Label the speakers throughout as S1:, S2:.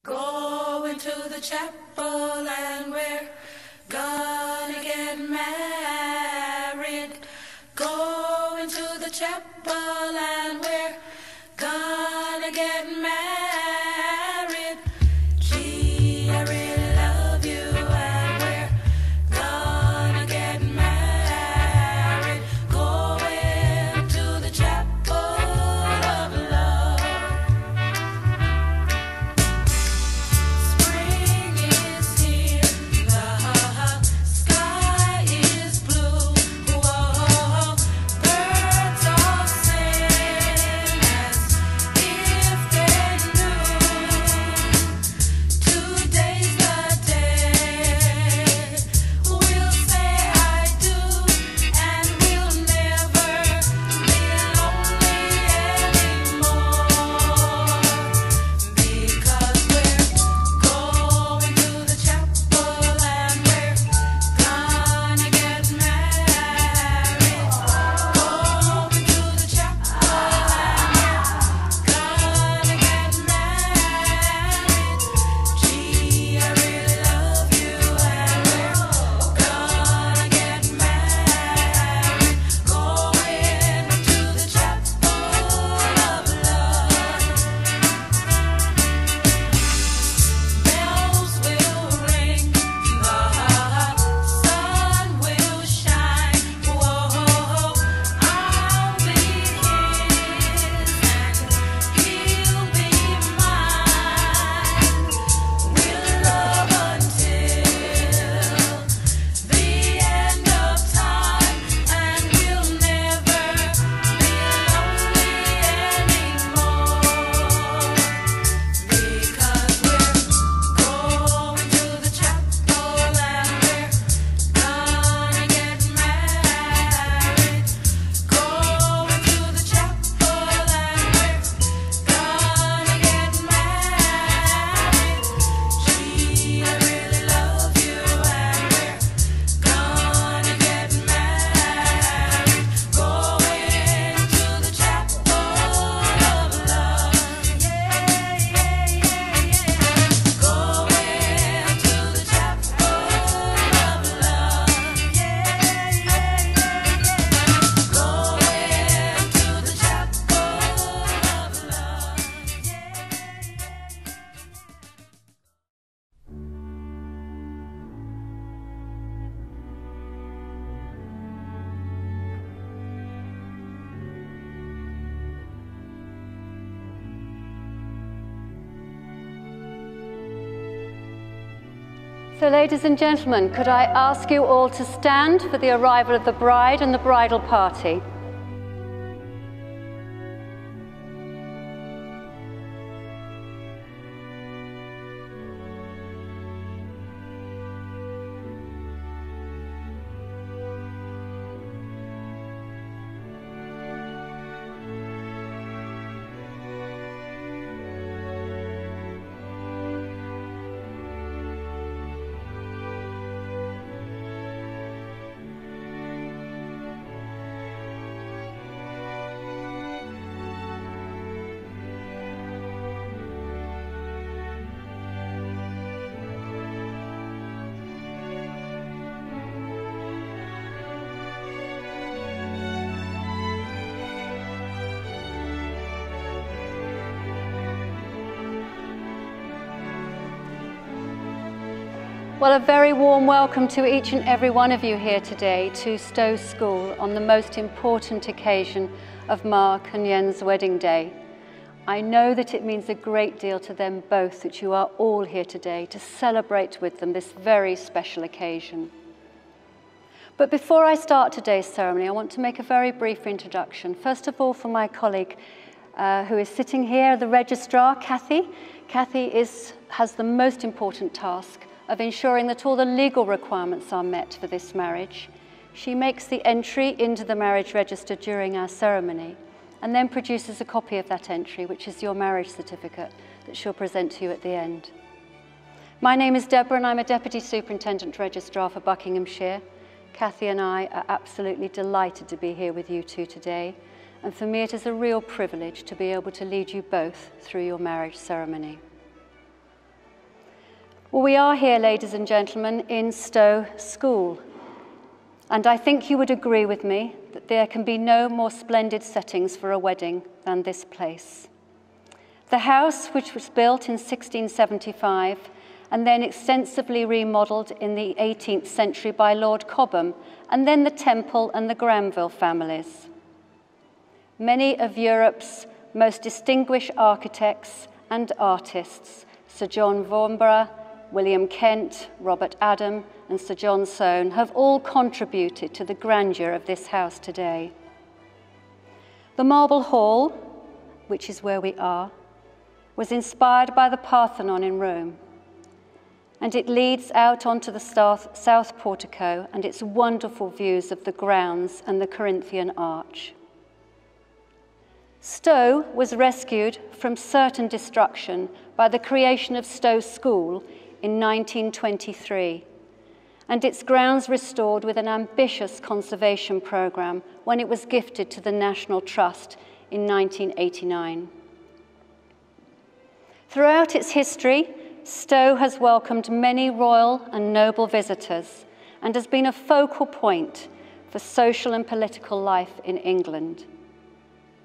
S1: Going to the chapel and we're gonna get married. Going to the chapel and we're gonna get married. Gee, I really love you and we're gonna get married. Going to the chapel of love. Spring is here, the sky is blue. Whoa, birds all sing as if they knew. Today's the day we'll say I do, and we'll never be lonely anymore. Because we're going to the chapel and we're gonna get married. Going to the chapel and we're gonna get married. Gee, I really love you and we're gonna get married. Going to the chapel of love. Bells will ring, the sun will shine. Whoa, I'll be his and he'll be mine. We'll love until the end of time, and we'll never be lonely anymore. Because we're going to the chapel and we're gonna get married. Going to the chapel and we're gonna get married. Gee, I really love you and we're gonna get married. Going to the chapel of love. Yeah, yeah, yeah, yeah. Going to the chapel of love. Yeah, yeah, yeah, yeah. Going to the chapel of love.
S2: So, ladies and gentlemen, could I ask you all to stand for the arrival of the bride and the bridal party? Well, a very warm welcome to each and every one of you here today to Stowe School on the most important occasion of Mark and Yen's wedding day. I know that it means a great deal to them both that you are all here today to celebrate with them this very special occasion. But before I start today's ceremony, I want to make a very brief introduction. First of all, for my colleague who is sitting here, the registrar, Kathy. Kathy has the most important task of ensuring that all the legal requirements are met for this marriage. She makes the entry into the marriage register during our ceremony and then produces a copy of that entry, which is your marriage certificate that she'll present to you at the end. My name is Deborah and I'm a Deputy Superintendent Registrar for Buckinghamshire. Kathy and I are absolutely delighted to be here with you two today, and for me it is a real privilege to be able to lead you both through your marriage ceremony. Well, we are here, ladies and gentlemen, in Stowe School. And I think you would agree with me that there can be no more splendid settings for a wedding than this place. The house, which was built in 1675 and then extensively remodelled in the 18th century by Lord Cobham, and then the Temple and the Granville families. Many of Europe's most distinguished architects and artists, Sir John Vanbrugh, William Kent, Robert Adam, and Sir John Soane, have all contributed to the grandeur of this house today. The Marble Hall, which is where we are, was inspired by the Parthenon in Rome, and it leads out onto the south portico and its wonderful views of the grounds and the Corinthian arch. Stowe was rescued from certain destruction by the creation of Stowe School in 1923, and its grounds restored with an ambitious conservation programme when it was gifted to the National Trust in 1989. Throughout its history, Stowe has welcomed many royal and noble visitors and has been a focal point for social and political life in England.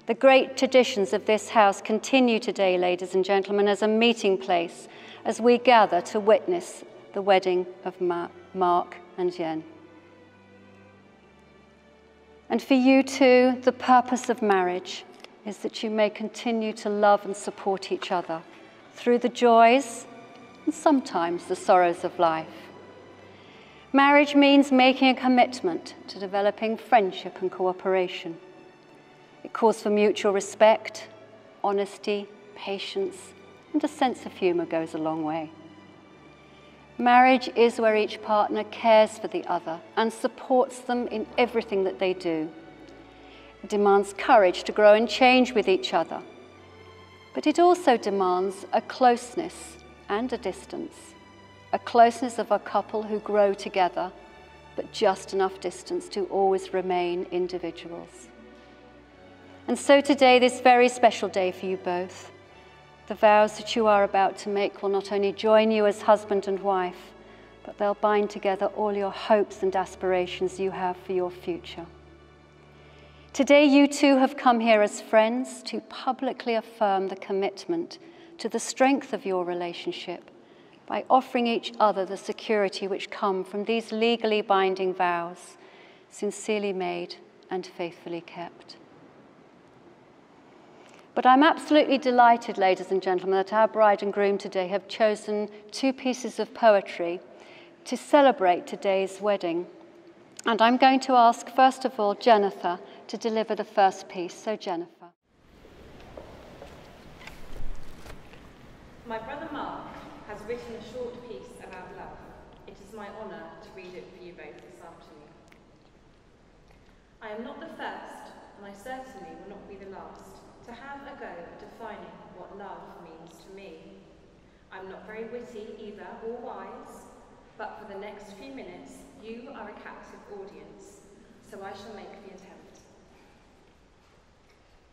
S2: The great traditions of this house continue today, ladies and gentlemen, as a meeting place as we gather to witness the wedding of Mark and Jen. And for you too, the purpose of marriage is that you may continue to love and support each other through the joys and sometimes the sorrows of life. Marriage means making a commitment to developing friendship and cooperation. It calls for mutual respect, honesty, patience, and a sense of humour goes a long way. Marriage is where each partner cares for the other and supports them in everything that they do. It demands courage to grow and change with each other, but it also demands a closeness and a distance, a closeness of a couple who grow together, but just enough distance to always remain individuals. And so today, this very special day for you both, the vows that you are about to make will not only join you as husband and wife, but they'll bind together all your hopes and aspirations you have for your future. Today, you two have come here as friends to publicly affirm the commitment to the strength of your relationship by offering each other the security which come from these legally binding vows, sincerely made and faithfully kept. But I'm absolutely delighted, ladies and gentlemen, that our bride and groom today have chosen two pieces of poetry to celebrate today's wedding. And I'm going to ask, first of all, Jennifer to deliver the first piece. So, Jennifer.
S3: My brother Mark has written a short piece about love. It is my honour to read it for you both this afternoon. I am not the first, and I certainly will not be the last, to have a go at defining what love means to me. I'm not very witty either, or wise, but for the next few minutes, you are a captive audience, so I shall make the attempt.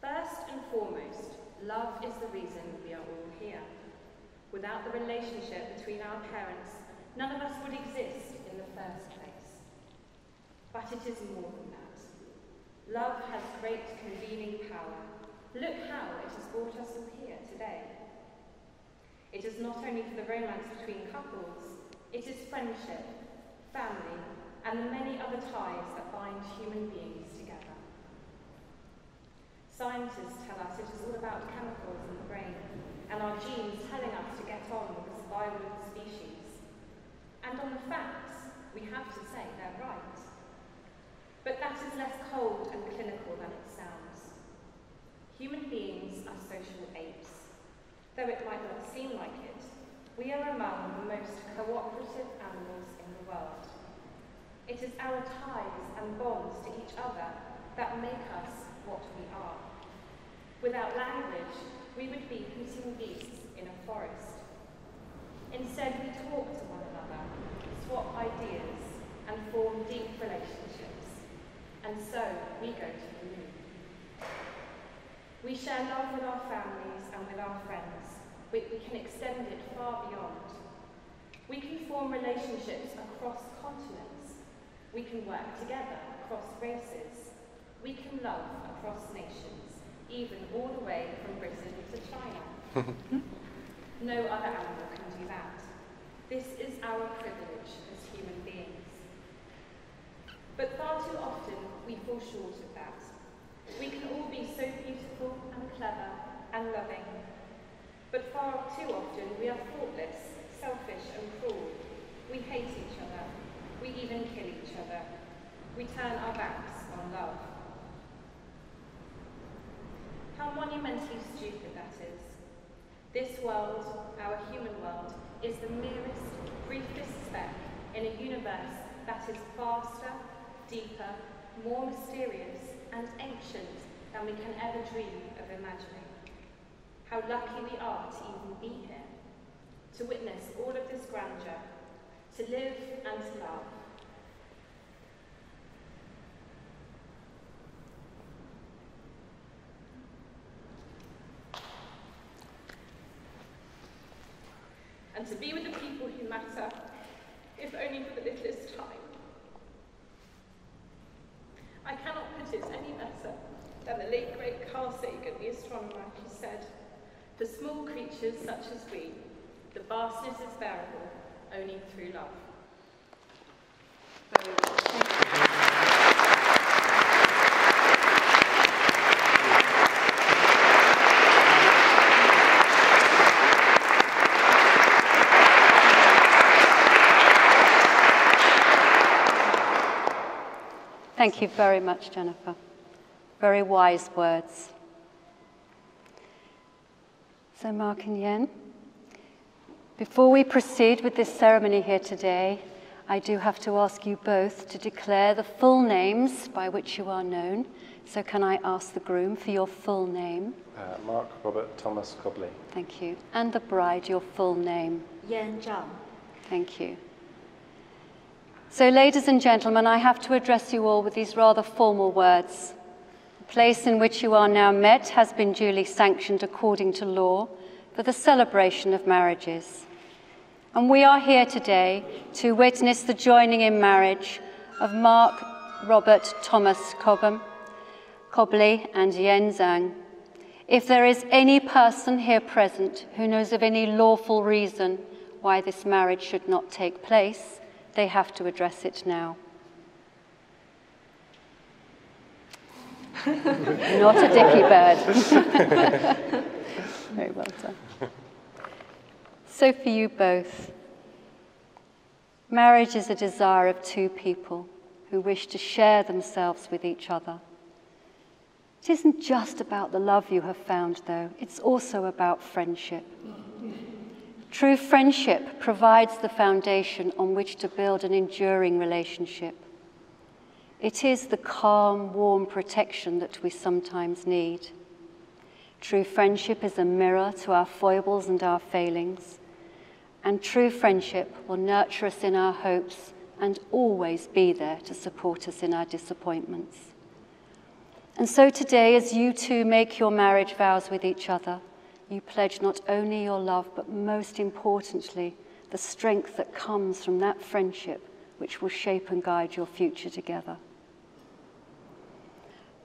S3: First and foremost, love is the reason we are all here. Without the relationship between our parents, none of us would exist in the first place. But it is more than that. Love has great convening power. Look how it has brought us all here today. It is not only for the romance between couples, it is friendship, family, and the many other ties that bind human beings together. Scientists tell us it is all about chemicals in the brain, and our genes telling us to get on with the survival of the species. And on the facts, we have to say they're right. But that is less cold and clinical than it sounds. Human beings are social apes. Though it might not seem like it, we are among the most cooperative animals in the world. It is our ties and bonds to each other that make us what we are. Without language, we would be hooting geese in a forest. Instead, we talk to one another, swap ideas, and form deep relationships. And so, we go to the moon. We share love with our families and with our friends. We can extend it far beyond. We can form relationships across continents. We can work together across races. We can love across nations, even all the way from Britain to China. No other animal can do that. This is our privilege as human beings. But far too often we fall short of that. We can all be so beautiful and clever and loving, but far too often we are thoughtless, selfish and cruel. We hate each other. We even kill each other. We turn our backs on love. How monumentally stupid that is. This world, our human world, is the merest, briefest speck in a universe that is vaster, deeper, more mysterious and ancient than we can ever dream of imagining. How lucky we are to even be here, to witness all of this grandeur, to live and to love. And to be with the people who matter, if only for the littlest time. I cannot put it any better than the late great Carl Sagan, the astronomer, who said, "For small creatures such as we, the vastness is bearable only through love."
S2: Thank you very much, Jennifer. Very wise words. So, Mark and Yen, before we proceed with this ceremony here today, I do have to ask you both to declare the full names by which you are known. So can I ask the groom for your full name?
S4: Mark Robert Thomas Cobley.
S2: Thank you. And the bride, your full name?
S5: Yan Zhang.
S2: Thank you. So, ladies and gentlemen, I have to address you all with these rather formal words. The place in which you are now met has been duly sanctioned according to law for the celebration of marriages. And we are here today to witness the joining in marriage of Mark Robert Thomas Cobley and Yen Zhang. If there is any person here present who knows of any lawful reason why this marriage should not take place, they have to address it now. Not a dicky bird. Very well done. So for you both, marriage is a desire of two people who wish to share themselves with each other. It isn't just about the love you have found, though. It's also about friendship. True friendship provides the foundation on which to build an enduring relationship. It is the calm, warm protection that we sometimes need. True friendship is a mirror to our foibles and our failings. And true friendship will nurture us in our hopes and always be there to support us in our disappointments. And so today, as you two make your marriage vows with each other, you pledge not only your love, but most importantly, the strength that comes from that friendship which will shape and guide your future together.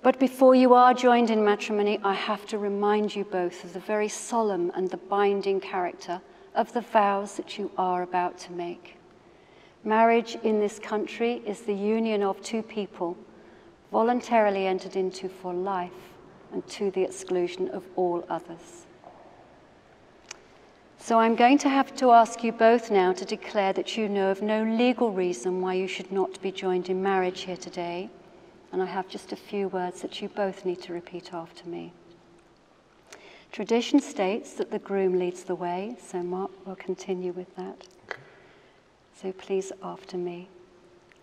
S2: But before you are joined in matrimony, I have to remind you both of the very solemn and the binding character of the vows that you are about to make. Marriage in this country is the union of two people voluntarily entered into for life and to the exclusion of all others. So I'm going to have to ask you both now to declare that you know of no legal reason why you should not be joined in marriage here today. And I have just a few words that you both need to repeat after me. Tradition states that the groom leads the way, so Mark will continue with that.
S4: Okay.
S2: So please after me.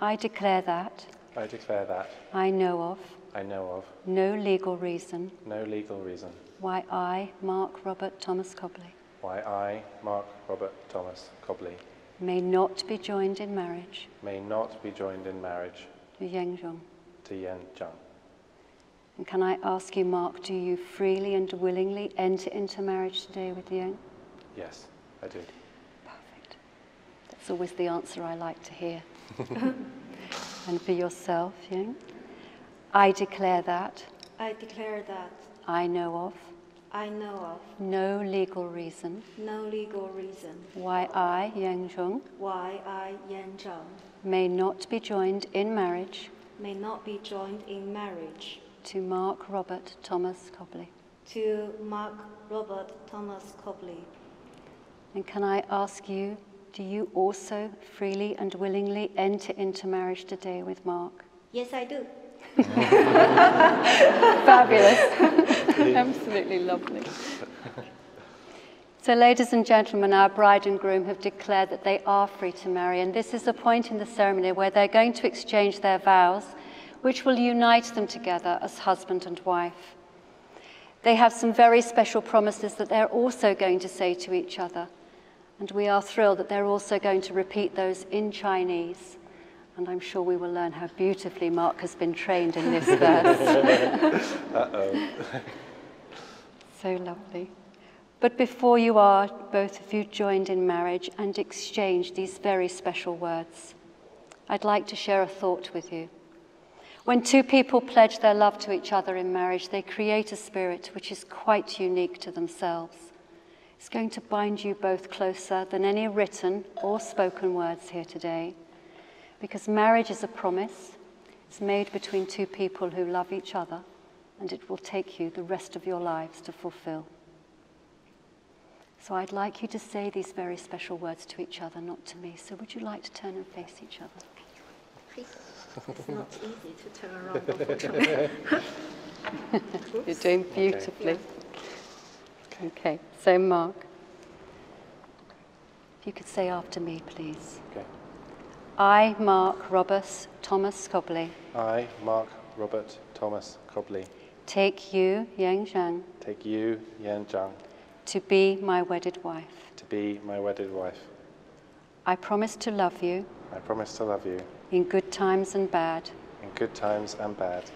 S2: I declare that.
S4: I declare that.
S2: I know of.
S4: I know of.
S2: No legal reason.
S4: No legal reason.
S2: Why I, Mark Robert Thomas Cobley.
S4: Why I, Mark Robert Thomas Cobley.
S2: May not be joined in marriage.
S4: May not be joined in marriage.
S2: To Yen Zhang.
S4: To Yen Zhang.
S2: And can I ask you, Mark, do you freely and willingly enter into marriage today with Yen?
S4: Yes, I do.
S2: Perfect. Let's It's always the answer I like to hear. And for yourself, Yang? I declare that
S5: I declare that
S2: I know of
S5: I know of
S2: no legal reason
S5: no legal reason
S2: why I, Yang Zheng,
S5: why I, Yan Zhang,
S2: may not be joined in marriage
S5: may not be joined in marriage
S2: to Mark Robert Thomas Cobley.
S5: to Mark Robert Thomas Cobley.
S2: And can I ask you, do you also freely and willingly enter into marriage today with Mark?
S5: Yes, I do.
S2: Fabulous. Absolutely lovely. So, ladies and gentlemen, our bride and groom have declared that they are free to marry, and this is a point in the ceremony where they're going to exchange their vows, which will unite them together as husband and wife. They have some very special promises that they're also going to say to each other, and we are thrilled that they're also going to repeat those in Chinese. And I'm sure we will learn how beautifully Mark has been trained in this verse.
S4: Uh-oh.
S2: So lovely. But before you are, both of you, joined in marriage and exchanged these very special words, I'd like to share a thought with you. When two people pledge their love to each other in marriage, they create a spirit which is quite unique to themselves. It's going to bind you both closer than any written or spoken words here today, because marriage is a promise. It's made between two people who love each other, and it will take you the rest of your lives to fulfill. So I'd like you to say these very special words to each other, not to me. So would you like to turn and face each other?
S5: It's not easy to turn around, unfortunately.
S2: You're doing beautifully. Okay, so Mark, if you could say after me, please.
S4: Okay.
S2: I, Mark Robert Thomas Cobley,
S4: I, Mark Robert Thomas Cobley,
S2: take you, Yang Zhang,
S4: take you, Yan Zhang,
S2: to be my wedded wife.
S4: to be my wedded wife.
S2: I promise to love you
S4: I promise to love you
S2: in good times and bad,
S4: in good times and bad,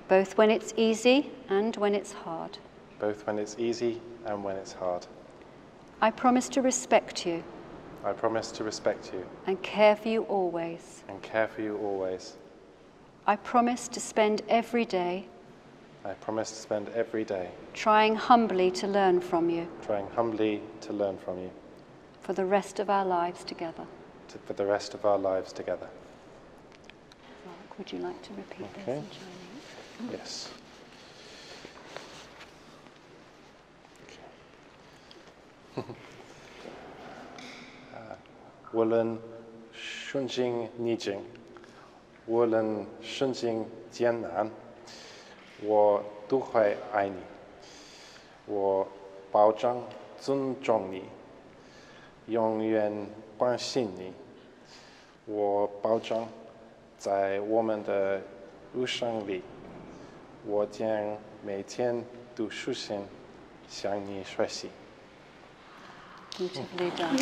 S2: both when it's easy and when it's hard.
S4: both when it's easy and when it's hard.
S2: I promise to respect you
S4: I promise to respect you
S2: and care for you always.
S4: and care for you always.
S2: I promise to spend every day
S4: I promise to spend every day
S2: trying humbly to learn from you
S4: trying humbly to learn from you
S2: for the rest of our lives together.
S4: for the rest of our lives together.
S2: Mark, would you like to repeat
S4: Okay.
S2: this in Chinese?
S4: Yes. Okay. 无论顺境逆境，无论顺境艰难，我都会爱你。我保证尊重你，永远关心你。我保证，在我们的日生里，我将每天都实现向你学习。
S2: Beautifully done.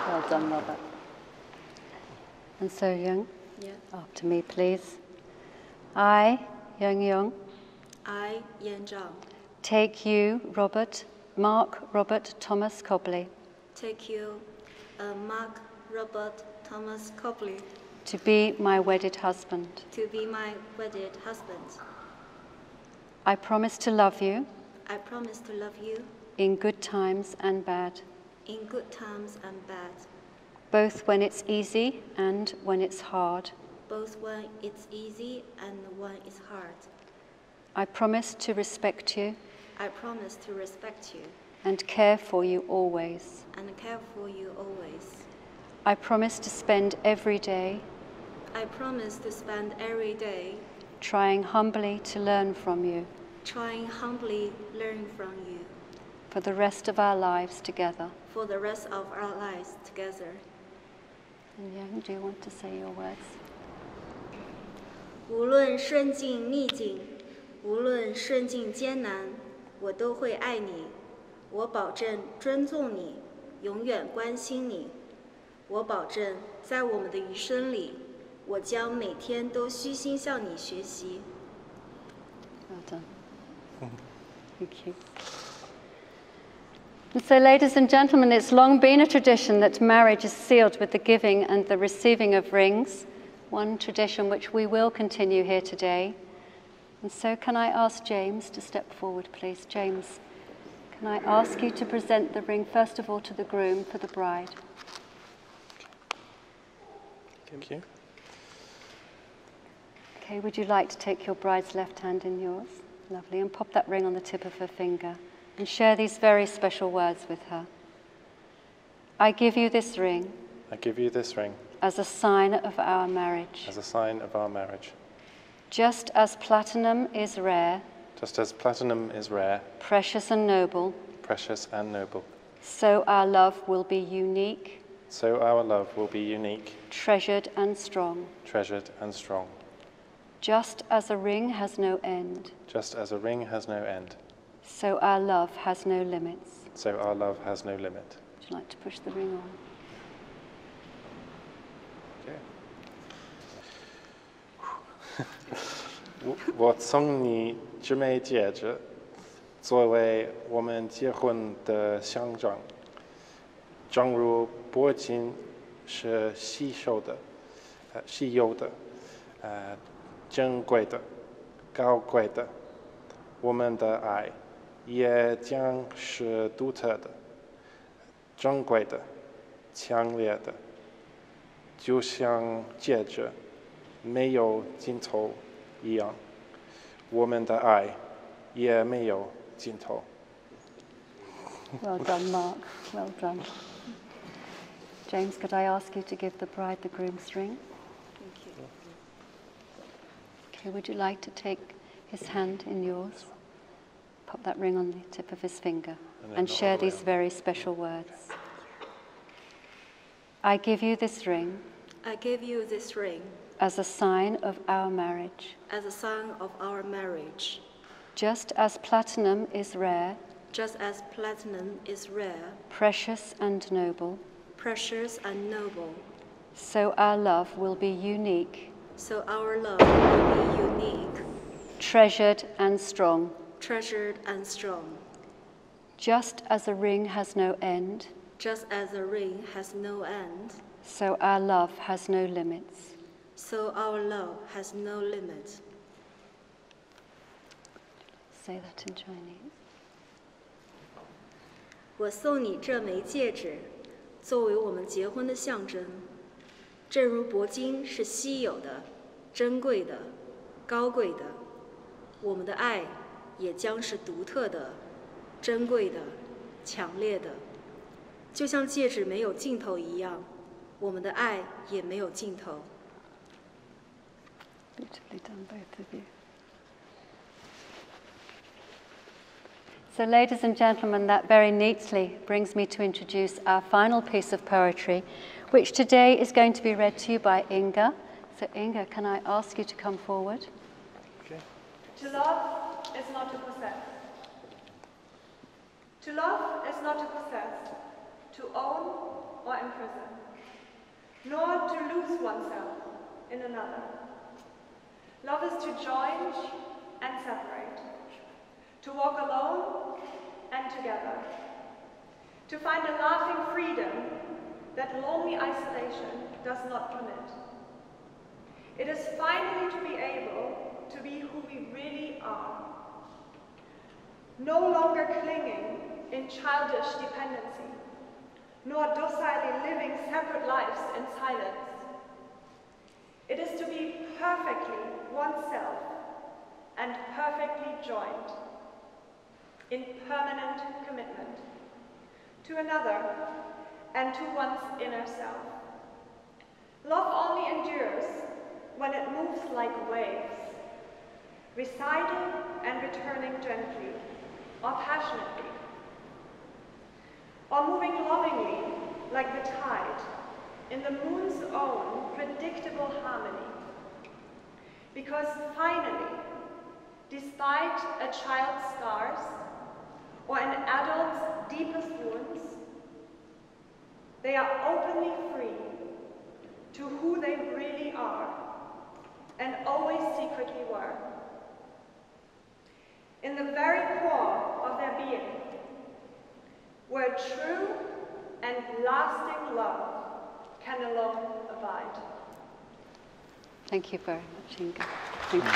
S2: Well done, Robert. And so, Young,
S5: Yeah.
S2: after me, please. I, Young Young,
S5: I, Yan Zhang,
S2: take you, Mark Robert Thomas Cobley,
S5: take you, Mark Robert Thomas Cobley,
S2: to be my wedded husband.
S5: to be my wedded husband.
S2: I promise to love you
S5: I promise to love you
S2: in good times and bad,
S5: in good times and bad,
S2: both when it's easy and when it's hard.
S5: both when it's easy and when it's hard.
S2: I promise to respect you
S5: I promise to respect you
S2: and care for you always.
S5: and care for you always.
S2: I promise to spend every day
S5: I promise to spend every day
S2: trying humbly to learn from you
S5: trying humbly learn from you
S2: for the rest of our lives together.
S5: for the rest of our lives together.
S2: And Yang, do you want to say your words?
S5: 无论顺境逆境，无论顺境艰难，我都会爱你。我保证尊重你，永远关心你。我保证，在我们的余生里，我将每天都虚心向你学习。
S2: Well done. Thank you. And so, ladies and gentlemen, it's long been a tradition that marriage is sealed with the giving and the receiving of rings, one tradition which we will continue here today. And so can I ask James to step forward, please? James, can I ask you to present the ring, first of all, to the groom for the bride?
S4: Thank you.
S2: Okay, would you like to take your bride's left hand in yours? Lovely, and pop that ring on the tip of her finger and share these very special words with her. I give you this ring
S4: I give you this ring
S2: as a sign of our marriage.
S4: as a sign of our marriage.
S2: Just as platinum is rare,
S4: Just as platinum is rare,
S2: precious and noble,
S4: precious and noble,
S2: so our love will be unique,
S4: so our love will be unique,
S2: treasured and strong.
S4: treasured and strong.
S2: Just as a ring has no end,
S4: Just as a ring has no end,
S2: so our love has no limits.
S4: so our love has no limit.
S2: Would you like to push the ring on?
S4: Okay.我送你这枚戒指，作为我们结婚的象征。正如铂金是稀有的，珍贵的，高贵的，我们的爱也将是独特的，珍贵的，强烈的，就像戒指没有尽头一样，我们的爱也没有尽头。
S2: Well done, Mark. Well done. James, could I ask you to give the bride the groom's ring?
S5: Thank you.
S2: Okay, would you like to take his hand in yours? Pop that ring on the tip of his finger and share these very special words. I give you this ring
S5: I give you this ring
S2: as a sign of our marriage.
S5: as a sign of our marriage.
S2: Just as platinum is rare,
S5: Just as platinum is rare,
S2: precious and noble,
S5: precious and noble,
S2: so our love will be unique,
S5: so our love will be unique,
S2: treasured and strong.
S5: treasured and strong.
S2: Just as a ring has no end,
S5: Just as a ring has no end,
S2: so our love has no limits.
S5: so our love has no limit.
S2: Say that in Chinese.
S5: 我送你这枚戒指，作为我们结婚的象征。正如铂金是稀有的、珍贵的、高贵的，我们的爱也将是独特的、珍贵的、强烈的。就像戒指没有尽头一样，我们的爱也没有尽头。
S2: Beautifully done, both of you. So, ladies and gentlemen, that very neatly brings me to introduce our final piece of poetry, which today is going to be read to you by Inga. So, Inga, can I ask you to come forward?
S4: Okay.
S3: To love is not to possess. To love is not to possess, to own or imprison, nor to lose oneself in another. Love is to join and separate, to walk alone and together, to find a laughing freedom that lonely isolation does not permit. It is finally to be able to be who we really are, no longer clinging in childish dependency, nor docilely living separate lives in silence. It is to be perfectly oneself and perfectly joined in permanent commitment to another and to one's inner self. Love only endures when it moves like waves, residing and returning gently or passionately, or moving lovingly like the tide in the moon's own predictable harmony. Because finally, despite a child's scars or an adult's deepest wounds, they are openly free to who they really are and always secretly were. In the very
S6: where true and lasting love can alone abide.
S2: Thank you very much, Inga. Thank you.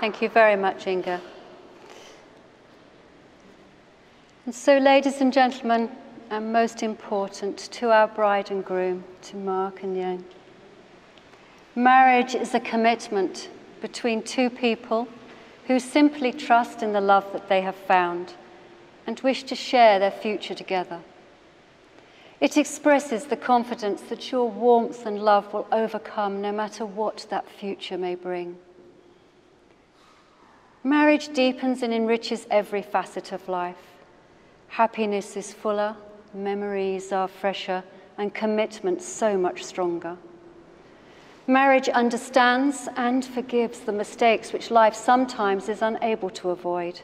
S2: Thank you very much, Inga. And so, ladies and gentlemen, and most important, to our bride and groom, to Mark and Yen, marriage is a commitment between two people who simply trust in the love that they have found and wish to share their future together. It expresses the confidence that your warmth and love will overcome no matter what that future may bring. Marriage deepens and enriches every facet of life. Happiness is fuller, memories are fresher, and commitment so much stronger. Marriage understands and forgives the mistakes which life sometimes is unable to avoid.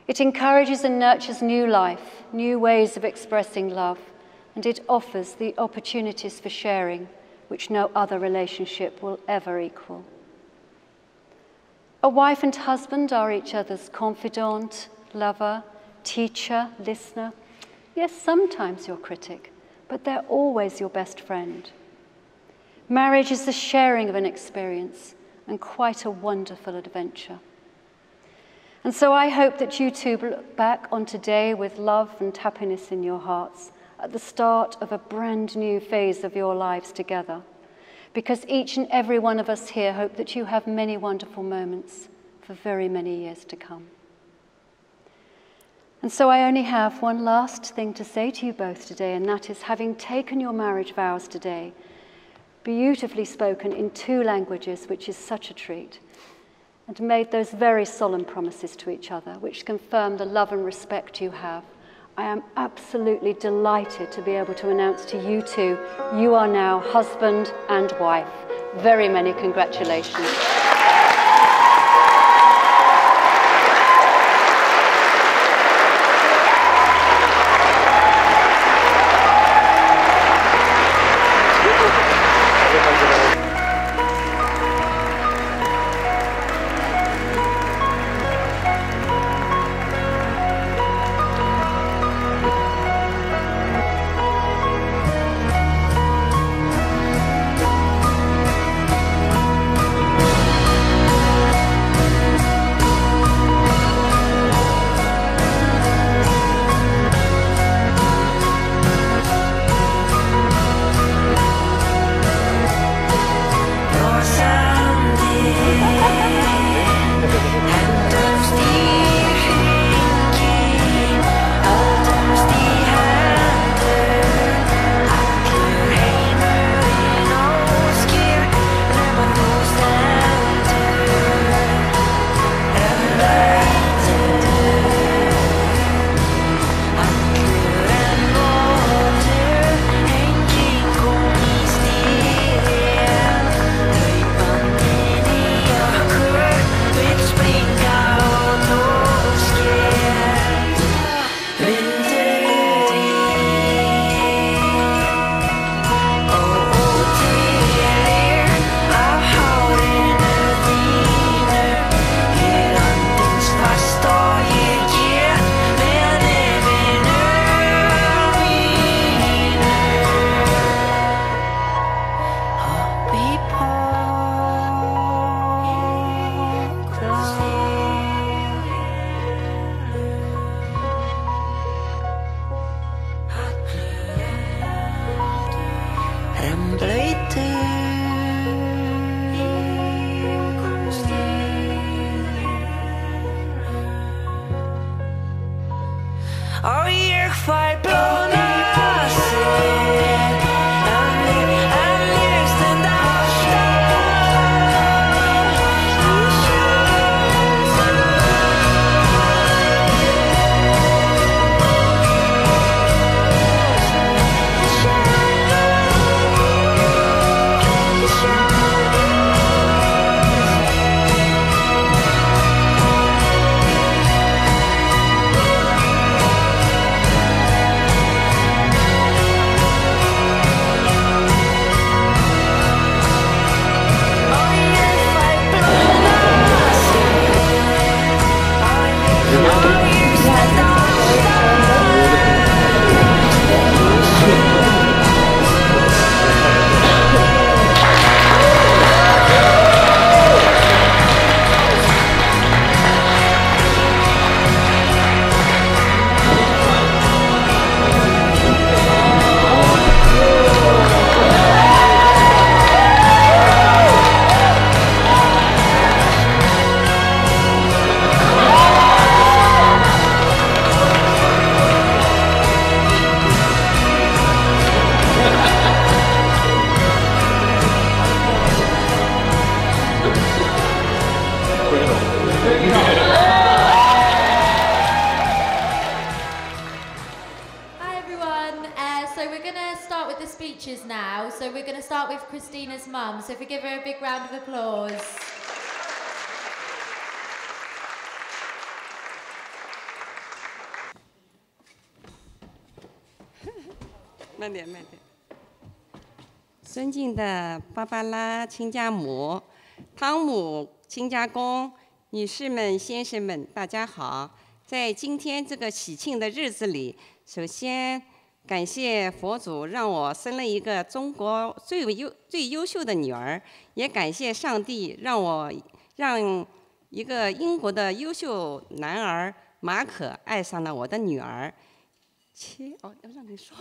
S2: It encourages and nurtures new life, new ways of expressing love, and it offers the opportunities for sharing which no other relationship will ever equal. A wife and husband are each other's confidant, lover, teacher, listener. Yes, sometimes your critic, but they're always your best friend. Marriage is the sharing of an experience and quite a wonderful adventure. And so I hope that you two look back on today with love and happiness in your hearts at the start of a brand new phase of your lives together. Because each and every one of us here hope that you have many wonderful moments for very many years to come. And so I only have one last thing to say to you both today, and that is, having taken your marriage vows today, beautifully spoken in 2 languages, which is such a treat, and made those very solemn promises to each other, which confirm the love and respect you have, I am absolutely delighted to be able to announce to you two, you are now husband and wife. Very many congratulations.
S7: everyone. So we're going to start with the speeches now. So we're going to start with Christina's mum. So if we give her a big round of applause.
S8: 慢点，慢点。尊敬的芭芭拉亲家母、汤姆亲家公、女士们、先生们，大家好！在今天这个喜庆的日子里，首先感谢佛祖让我生了一个中国最优秀的女儿，也感谢上帝让一个英国的优秀男儿马可爱上了我的女儿。要让你说。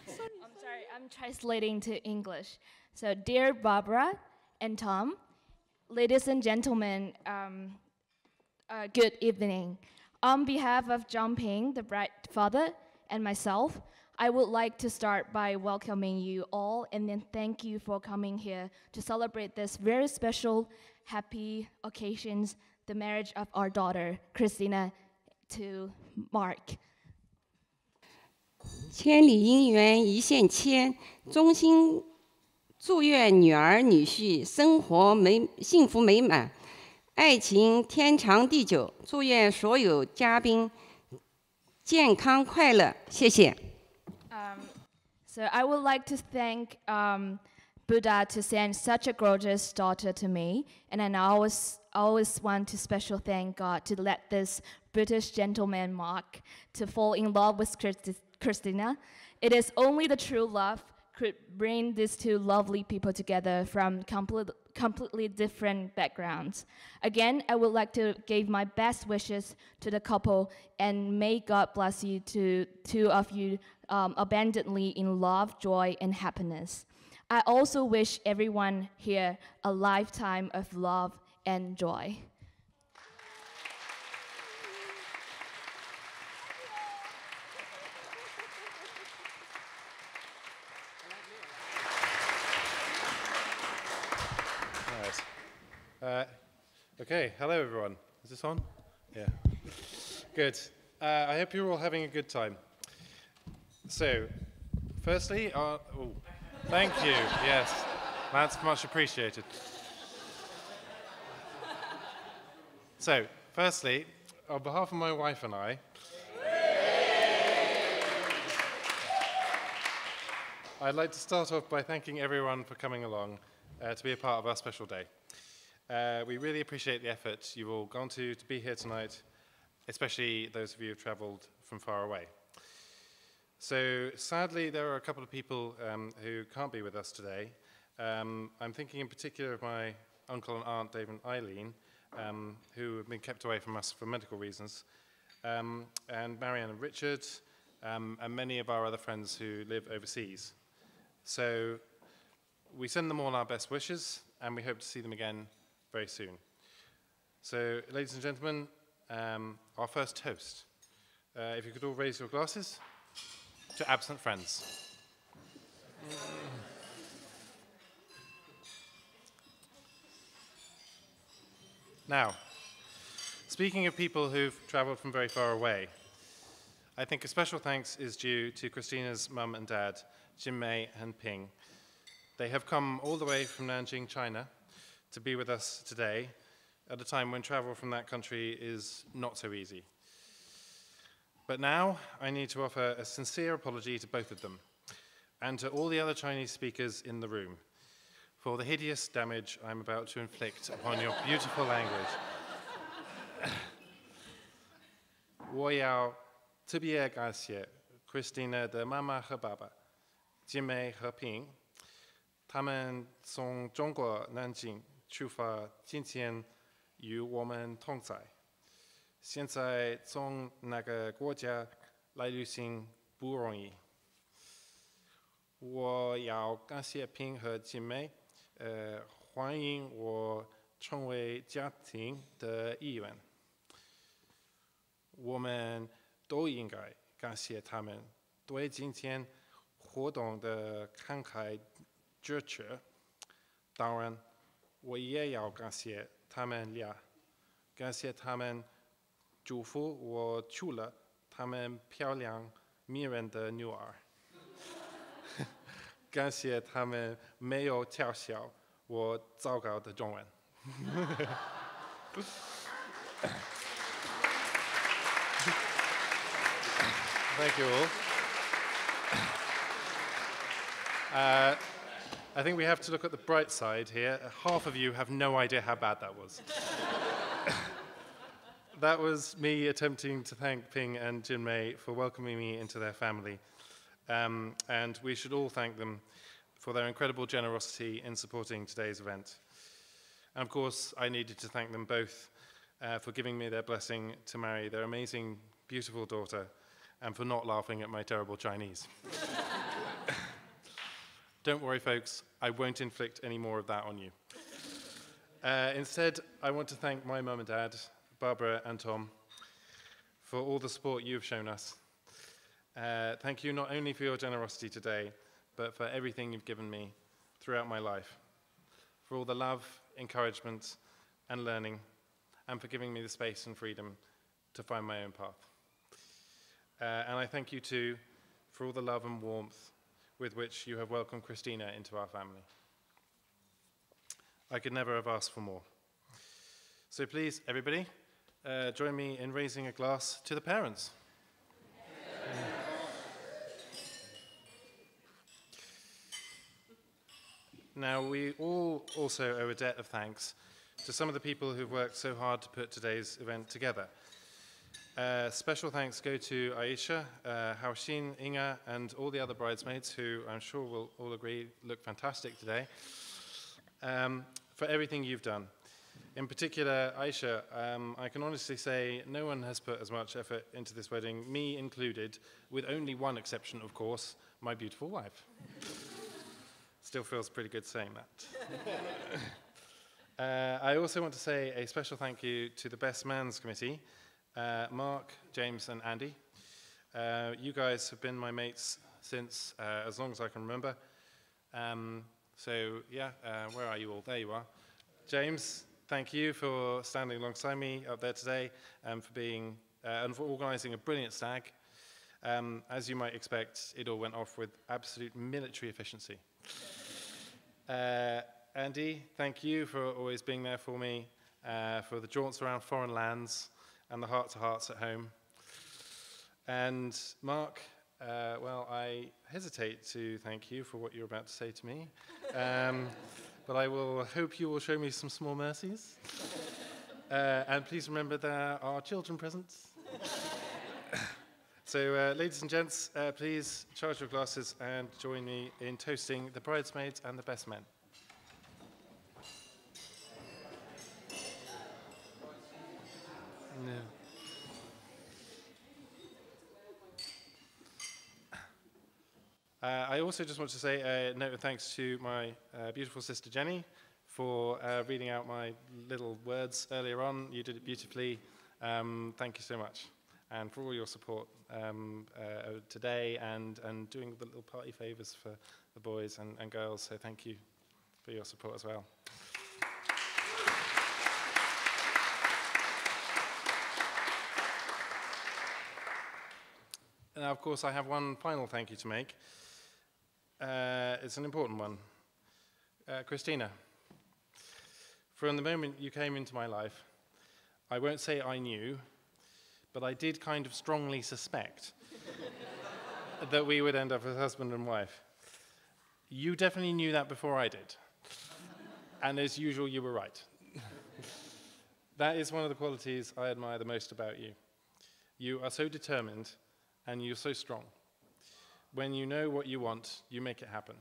S9: I'm sorry, I'm translating to English. So, dear Barbara and Tom, ladies and gentlemen, good evening. On behalf of John Ping, the bride father, and myself, I would like to start by welcoming you all and then thank you for coming here to celebrate this very special, happy occasions, the marriage of our daughter, Christina, to Mark.
S8: 千里姻缘一线牵，衷心祝愿女儿女婿生活幸福美满，爱情天长地久。祝愿所有嘉宾健康快乐，谢谢。
S9: So I would like to thank Buddha to send such a gorgeous daughter to me, and then I always want to special thank God to let this British gentleman Mark to fall in love with Christina. It is only the true love could bring these two lovely people together from completely different backgrounds. Again, I would like to give my best wishes to the couple, and may God bless you two of you abundantly in love, joy, and happiness. I also wish everyone here a lifetime of love and joy.
S4: Okay, hello everyone. Is this on? Yeah. Good. I hope you're all having a good time. So, firstly, thank you. Yes, that's much appreciated. So, firstly, on behalf of my wife and I'd like to start off by thanking everyone for coming along to be a part of our special day. We really appreciate the effort you've all gone to be here tonight, especially those of you who've travelled from far away. So sadly, there are a couple of people who can't be with us today. I'm thinking in particular of my uncle and aunt, Dave and Eileen, who have been kept away from us for medical reasons, and Marianne and Richard, and many of our other friends who live overseas. So we send them all our best wishes, and we hope to see them again very soon. So, ladies and gentlemen, our first toast. If you could all raise your glasses to absent friends. Now, speaking of people who've travelled from very far away, I think a special thanks is due to Christina's mum and dad, Jim Mei and Ping. They have come all the way from Nanjing, China, to be with us today at a time when travel from that country is not so easy. But now I need to offer a sincere apology to both of them and to all the other Chinese speakers in the room for the hideous damage I'm about to inflict upon your beautiful language. 我要特别感谢 Christina 的妈妈和爸爸，姐妹和平。他们从中国南京出发，今天与我们同在。现在从那个国家来旅行不容易。我要感谢平和姐妹，欢迎我成为家庭的一员。我们都应该感谢他们对今天活动的慷慨支持。当然，我也要感谢他们俩，感谢他们祝福我娶了他们漂亮迷人的女儿。感谢他们没有嘲笑我糟糕的中文。Thank you all. I think we have to look at the bright side here. Half of you have no idea how bad that was. That was me attempting to thank Ping and Jinmei for welcoming me into their family. And we should all thank them for their incredible generosity in supporting today's event. And of course, I needed to thank them both for giving me their blessing to marry their amazing, beautiful daughter, and for not laughing at my terrible Chinese. Don't worry, folks, I won't inflict any more of that on you. Instead, I want to thank my mum and dad, Barbara and Tom, for all the support you've shown us. Thank you not only for your generosity today, but for everything you've given me throughout my life, for all the love, encouragement, and learning, and for giving me the space and freedom to find my own path. And I thank you too for all the love and warmth with which you have welcomed Christina into our family. I could never have asked for more. So please, everybody, join me in raising a glass to the parents. Now, we all also owe a debt of thanks to some of the people who've worked so hard to put today's event together. Special thanks go to Aisha, Haoshin, Inga, and all the other bridesmaids who I'm sure will all agree look fantastic today, for everything you've done. In particular, Aisha, I can honestly say no one has put as much effort into this wedding, me included, with only one exception, of course, my beautiful wife. Still feels pretty good saying that. I also want to say a special thank you to the Best Man's Committee, Mark, James, and Andy. You guys have been my mates since as long as I can remember. So yeah, where are you all? There you are. James, thank you for standing alongside me up there today and for being and for organising a brilliant stag. As you might expect, it all went off with absolute military efficiency. Andy, thank you for always being there for me, for the jaunts around foreign lands and the heart-to-hearts at home. And Mark, well, I hesitate to thank you for what you're about to say to me, but I will hope you will show me some small mercies. And please remember there are children present. So, ladies and gents, please charge your glasses and join me in toasting the bridesmaids and the best men. No. I also just want to say a note of thanks to my beautiful sister Jenny for reading out my little words earlier on. You did it beautifully. Thank you so much. And for all your support today and doing the little party favours for the boys and girls. So thank you for your support as well. Now, of course, I have one final thank you to make. It's an important one. Christina, from the moment you came into my life, I won't say I knew, but I did kind of strongly suspect that we would end up as husband and wife. You definitely knew that before I did. And as usual, you were right. That is one of the qualities I admire the most about you. You are so determined and you're so strong. When you know what you want, you make it happen.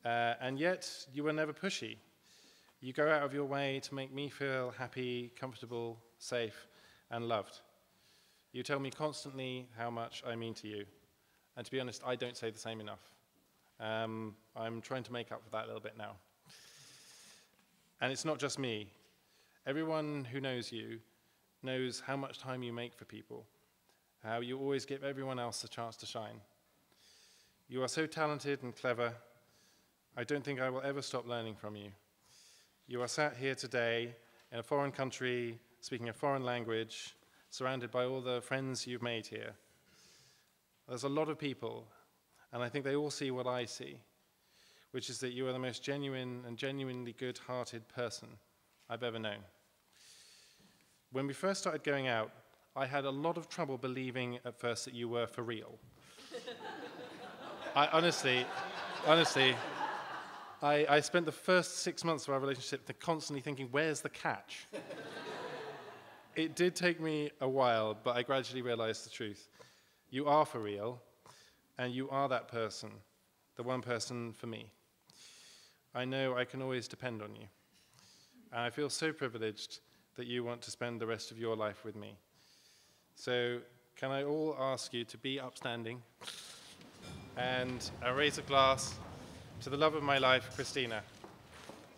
S4: And yet, you were never pushy. You go out of your way to make me feel happy, comfortable, safe, and loved. You tell me constantly how much I mean to you. And to be honest, I don't say the same enough. I'm trying to make up for that a little bit now. And it's not just me. Everyone who knows you knows how much time you make for people, how you always give everyone else a chance to shine. You are so talented and clever. I don't think I will ever stop learning from you. You are sat here today in a foreign country, speaking a foreign language, surrounded by all the friends you've made here. There's a lot of people, and I think they all see what I see. which is that you are the most genuine and genuinely good-hearted person I've ever known. When we first started going out, I had a lot of trouble believing at first that you were for real. I honestly, I spent the first 6 months of our relationship constantly thinking, where's the catch? It did take me a while, but I gradually realized the truth. You are for real, and you are that person, the one person for me. I know I can always depend on you. And I feel so privileged that you want to spend the rest of your life with me. So can I all ask you to be upstanding and raise a glass to the love of my life, Christina.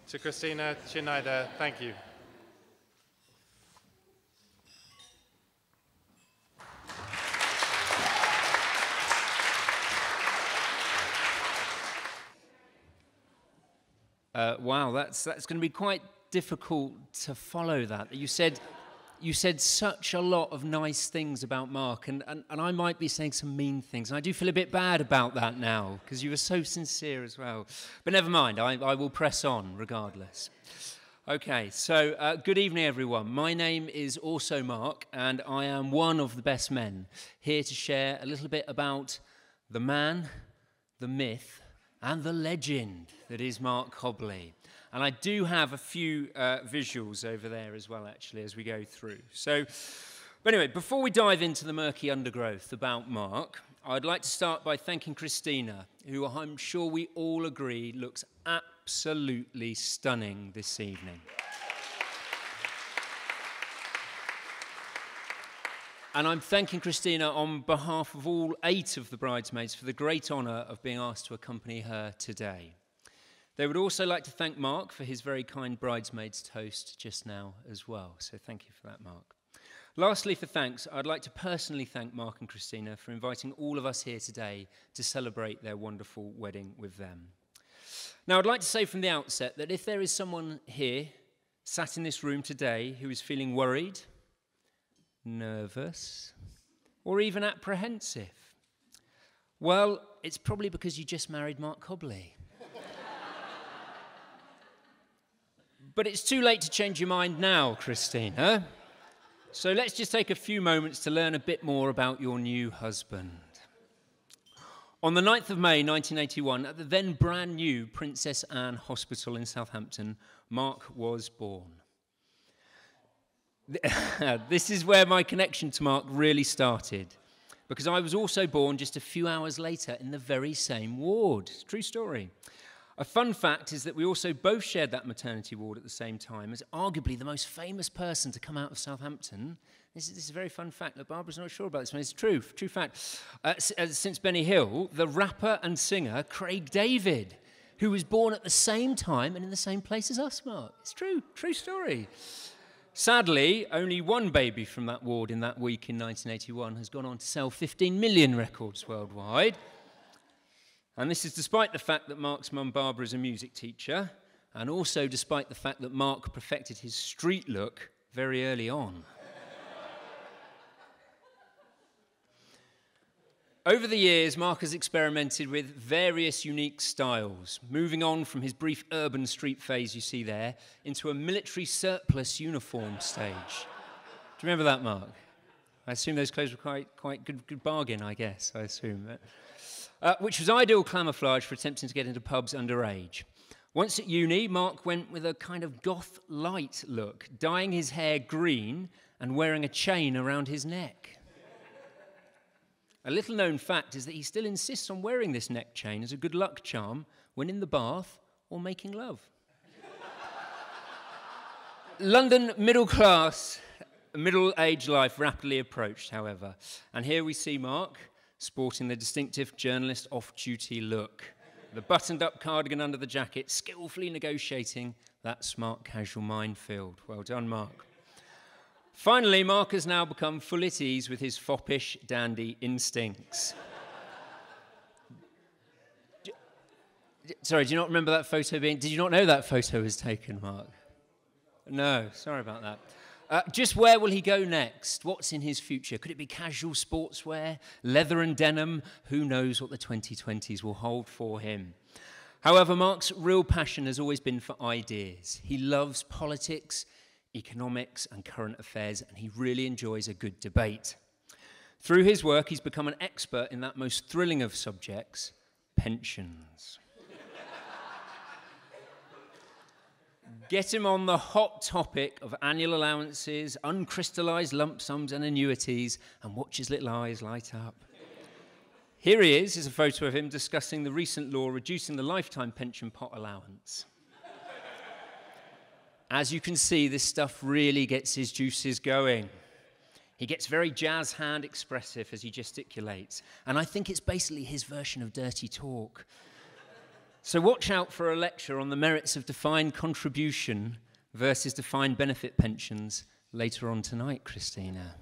S4: To Christina Schneider, thank you.
S10: Wow, that's going to be quite difficult to follow that. You said such a lot of nice things about Mark, and I might be saying some mean things, and I do feel a bit bad about that now, because you were so sincere as well. But never mind, I will press on regardless. Okay, so good evening, everyone. My name is also Mark, and I am one of the best men, here to share a little bit about the man, the myth, and the legend that is Mark Cobley. And I do have a few visuals over there as well, actually, as we go through. But anyway, before we dive into the murky undergrowth about Mark, I'd like to start by thanking Christina, who I'm sure we all agree looks absolutely stunning this evening. And I'm thanking Christina on behalf of all 8 of the bridesmaids for the great honour of being asked to accompany her today. They would also like to thank Mark for his very kind bridesmaids toast just now as well. So thank you for that, Mark. Lastly, for thanks, I'd like to personally thank Mark and Christina for inviting all of us here today to celebrate their wonderful wedding with them. Now, I'd like to say from the outset that if there is someone here, sat in this room today, who is feeling worried, nervous, or even apprehensive, well, it's probably because you just married Mark Cobley. But it's too late to change your mind now, Christina. So let's just take a few moments to learn a bit more about your new husband. On the 9th of May 1981, at the then brand new Princess Anne Hospital in Southampton, Mark was born. This is where my connection to Mark really started, because I was also born just a few hours later in the very same ward. True story. A fun fact is that we also both shared that maternity ward at the same time as arguably the most famous person to come out of Southampton. This is a very fun fact that Barbara's not sure about this one. It's true fact. Since Benny Hill, the rapper and singer Craig David, who was born at the same time and in the same place as us, Mark. It's true story. Sadly, only one baby from that ward in that week in 1981 has gone on to sell 15 million records worldwide. And this is despite the fact that Mark's mum Barbara is a music teacher, and also despite the fact that Mark perfected his street look very early on. Over the years, Mark has experimented with various unique styles, moving on from his brief urban street phase you see there into a military surplus uniform stage. Do you remember that, Mark? I assume those clothes were quite good bargain, I guess, I assume. Which was ideal camouflage for attempting to get into pubs underage. Once at uni, Mark went with a kind of goth light look, dyeing his hair green and wearing a chain around his neck. A little known fact is that he still insists on wearing this neck chain as a good luck charm when in the bath or making love. London middle-aged life rapidly approached, however, and here we see Mark sporting the distinctive journalist off-duty look, the buttoned-up cardigan under the jacket, skillfully negotiating that smart casual minefield. Well done, Mark. Finally, Mark has now become full at ease with his foppish, dandy instincts. Sorry, do you not remember that photo being... Did you not know that photo was taken, Mark? No, sorry about that. Just where will he go next? What's in his future? Could it be casual sportswear, leather and denim? Who knows what the 2020s will hold for him? However, Mark's real passion has always been for ideas. He loves politics, economics, and current affairs, and he really enjoys a good debate. Through his work, he's become an expert in that most thrilling of subjects, pensions. Get him on the hot topic of annual allowances, uncrystallised lump sums and annuities, and watch his little eyes light up. Here he is a photo of him discussing the recent law reducing the lifetime pension pot allowance. As you can see, this stuff really gets his juices going. He gets very jazz hand expressive as he gesticulates, and I think it's basically his version of dirty talk. So watch out for a lecture on the merits of defined contribution versus defined benefit pensions later on tonight, Christina.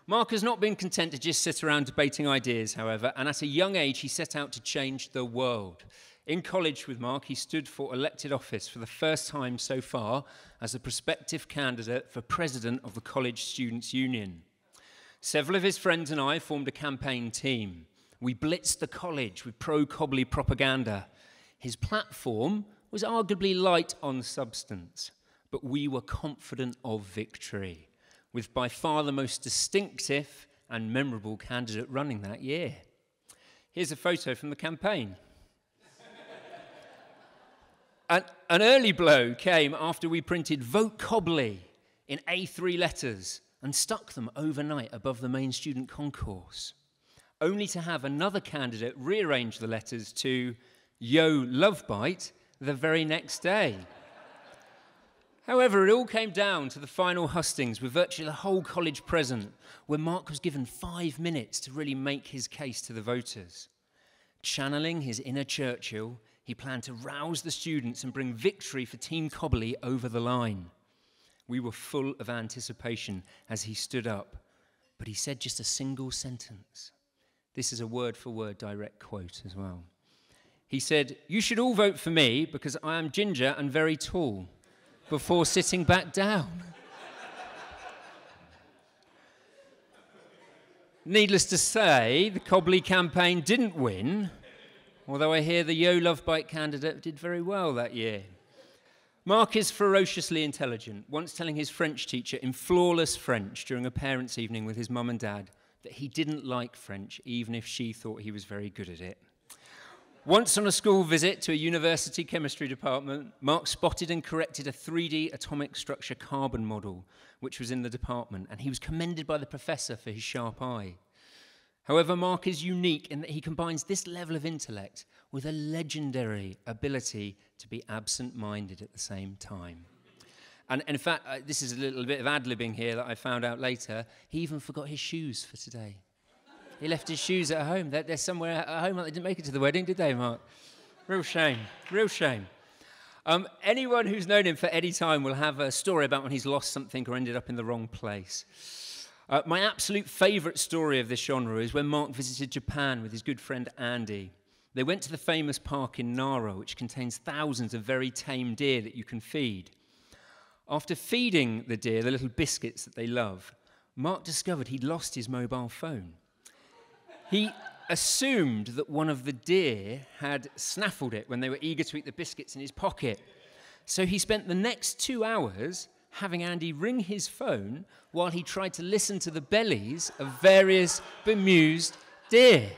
S10: Mark has not been content to just sit around debating ideas, however, and at a young age he set out to change the world. In college with Mark, he stood for elected office for the first time so far as a prospective candidate for president of the College Students' Union. Several of his friends and I formed a campaign team. We blitzed the college with pro-Cobley propaganda. His platform was arguably light on substance, but we were confident of victory, with by far the most distinctive and memorable candidate running that year. Here's a photo from the campaign. An early blow came after we printed Vote Cobley in A3 letters and stuck them overnight above the main student concourse, only to have another candidate rearrange the letters to Yo Lovebite the very next day. However, it all came down to the final hustings with virtually the whole college present, where Mark was given 5 minutes to really make his case to the voters. Channeling his inner Churchill, he planned to rouse the students and bring victory for Team Cobley over the line. We were full of anticipation as he stood up, but he said just a single sentence. This is a word-for-word direct quote as well. He said, "You should all vote for me because I am ginger and very tall," before sitting back down. Needless to say, the Cobley campaign didn't win, although I hear the Yo Lovebite candidate did very well that year. Mark is ferociously intelligent, once telling his French teacher in flawless French during a parents' evening with his mum and dad that he didn't like French, even if she thought he was very good at it. Once on a school visit to a university chemistry department, Mark spotted and corrected a 3D atomic structure carbon model, which was in the department, and he was commended by the professor for his sharp eye. However, Mark is unique in that he combines this level of intellect with a legendary ability to be absent-minded at the same time. And in fact, this is a little bit of ad-libbing here that I found out later. He even forgot his shoes for today. He left his shoes at home. They're somewhere at home. They didn't make it to the wedding, did they, Mark? Real shame. Real shame. Anyone who's known him for any time will have a story about when he's lost something or ended up in the wrong place. My absolute favourite story of this genre is when Mark visited Japan with his good friend Andy. They went to the famous park in Nara, which contains thousands of very tame deer that you can feed. After feeding the deer the little biscuits that they love, Mark discovered he'd lost his mobile phone. He assumed that one of the deer had snaffled it when they were eager to eat the biscuits in his pocket. So he spent the next 2 hours having Andy ring his phone while he tried to listen to the bellies of various bemused deer.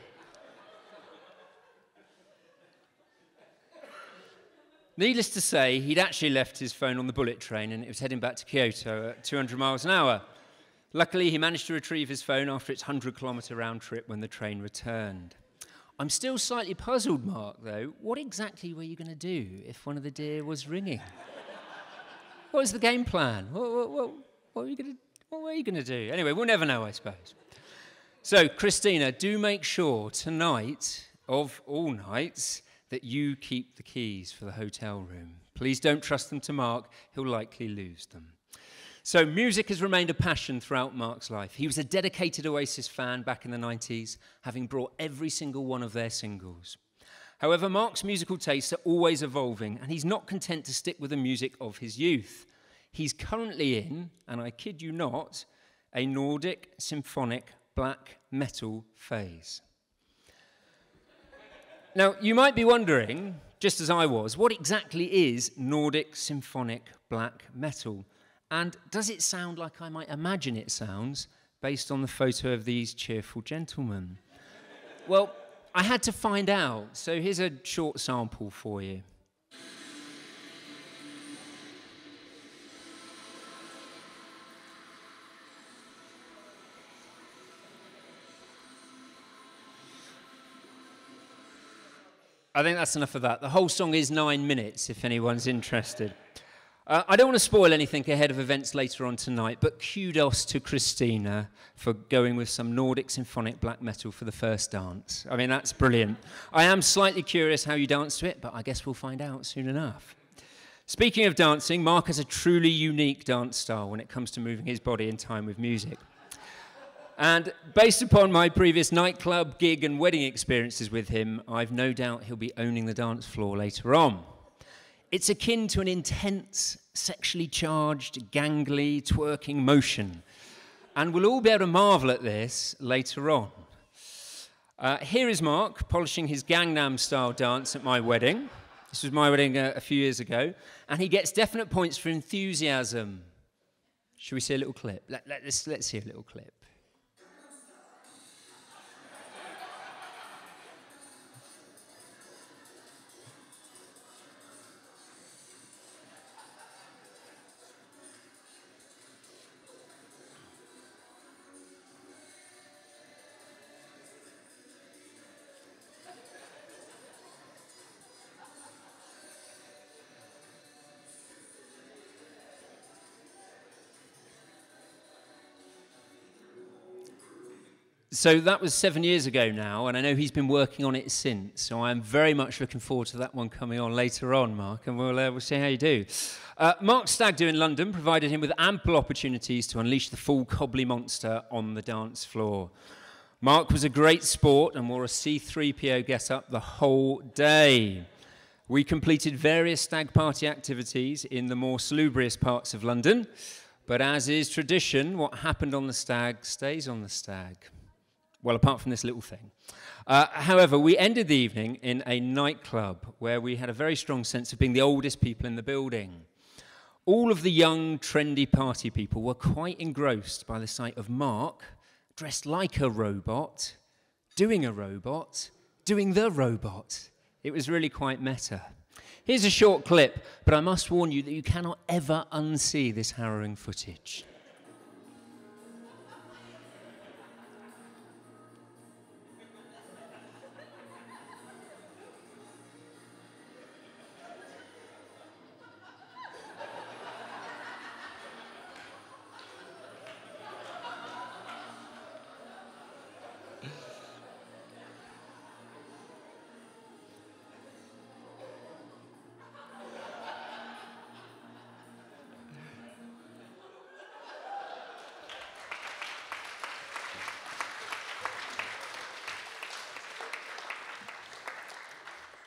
S10: Needless to say, he'd actually left his phone on the bullet train and it was heading back to Kyoto at 200 miles an hour. Luckily, he managed to retrieve his phone after its 100-kilometre round trip when the train returned. I'm still slightly puzzled, Mark, though. What exactly were you going to do if one of the deer was ringing? What was the game plan? What were you going to do? Anyway, we'll never know, I suppose. So, Christina, do make sure tonight, of all nights, that you keep the keys for the hotel room. Please don't trust them to Mark. He'll likely lose them. So music has remained a passion throughout Mark's life. He was a dedicated Oasis fan back in the 90s, having brought every single one of their singles. However, Mark's musical tastes are always evolving, and he's not content to stick with the music of his youth. He's currently in, and I kid you not, a Nordic symphonic black metal phase. Now, you might be wondering, just as I was, what exactly is Nordic symphonic black metal? And does it sound like I might imagine it sounds based on the photo of these cheerful gentlemen? Well, I had to find out, so here's a short sample for you. I think that's enough of that. The whole song is 9 minutes, if anyone's interested. I don't want to spoil anything ahead of events later on tonight, but kudos to Christina for going with some Nordic symphonic black metal for the first dance. I mean, that's brilliant. I am slightly curious how you dance to it, but I guess we'll find out soon enough. Speaking of dancing, Mark has a truly unique dance style when it comes to moving his body in time with music. And based upon my previous nightclub, gig and wedding experiences with him, I've no doubt he'll be owning the dance floor later on. It's akin to an intense, sexually charged, gangly, twerking motion. And we'll all be able to marvel at this later on. Here is Mark polishing his Gangnam-style dance at my wedding. This was my wedding a few years ago. And he gets definite points for enthusiasm. Should we see a little clip? Let's see a little clip. So that was 7 years ago now, and I know he's been working on it since, so I'm very much looking forward to that one coming on later on, Mark, and we'll see how you do. Mark's stag do in London provided him with ample opportunities to unleash the full Cobley monster on the dance floor. Mark was a great sport and wore a C-3PO get-up the whole day. We completed various stag party activities in the more salubrious parts of London, but as is tradition, what happened on the stag stays on the stag. Well, apart from this little thing. However, we ended the evening in a nightclub where we had a very strong sense of being the oldest people in the building. All of the young, trendy party people were quite engrossed by the sight of Mark, dressed like a robot, doing the robot. It was really quite meta. Here's a short clip, but I must warn you that you cannot ever unsee this harrowing footage.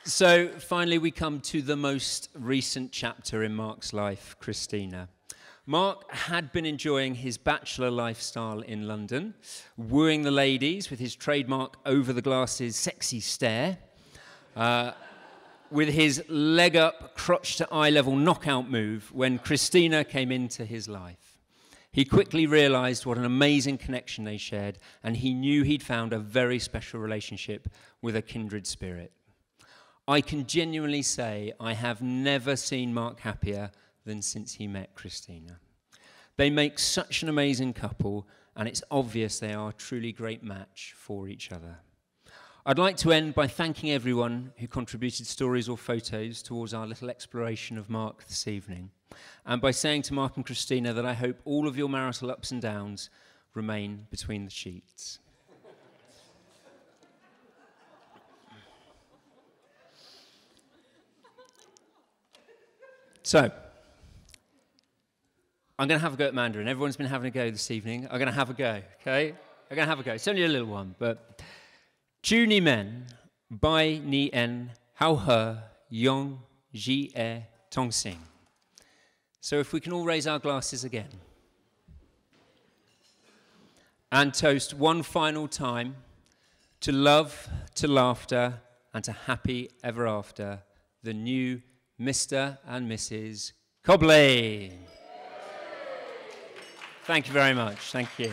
S10: So finally we come to the most recent chapter in Mark's life, Christina. Mark had been enjoying his bachelor lifestyle in London, wooing the ladies with his trademark over-the-glasses sexy stare, with his leg-up, crotch-to-eye level knockout move when Christina came into his life. He quickly realized what an amazing connection they shared, and he knew he'd found a very special relationship with a kindred spirit. I can genuinely say I have never seen Mark happier than since he met Christina. They make such an amazing couple, and it's obvious they are a truly great match for each other. I'd like to end by thanking everyone who contributed stories or photos towards our little exploration of Mark this evening, and by saying to Mark and Christina that I hope all of your marital ups and downs remain between the sheets. So, I'm going to have a go at Mandarin. Everyone's been having a go this evening. I'm going to have a go, okay? I'm going to have a go. It's only a little one, but... Chu ni men, bai ni en, hao he, yong, ji e, tong sing. So if we can all raise our glasses again. And toast one final time to love, to laughter, and to happy ever after, the new Mr. and Mrs. Cobley. Thank you very much. Thank you.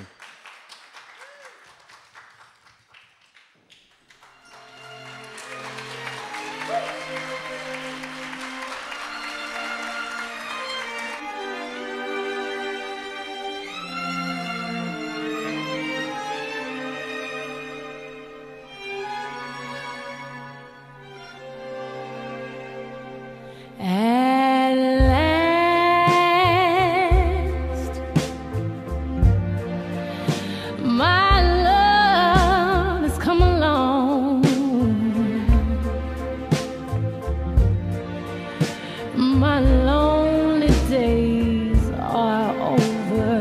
S1: At last, my love has come along. My lonely days are over,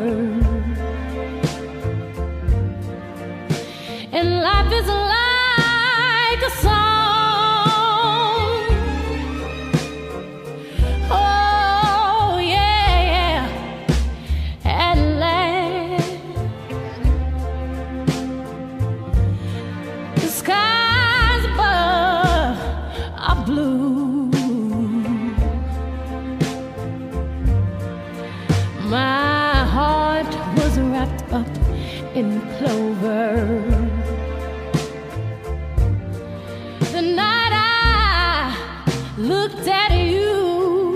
S1: and life is like a song. Oh yeah, at last the skies above are blue. My heart was wrapped up in clover the night I looked at you.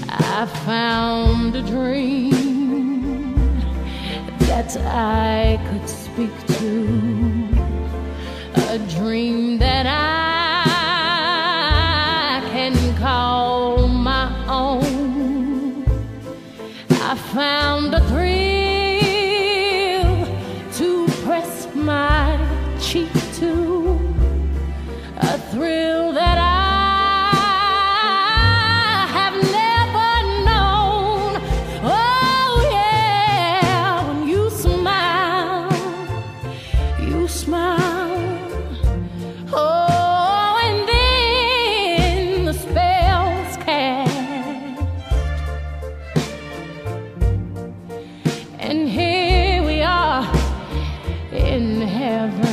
S1: I found a dream that I could speak to, a dream that I can call my own. I found a thrill to press my cheek to, a thrill that I have never known. Oh yeah, when you smile, you smile. Oh, and then the spell's cast, and here we are in heaven.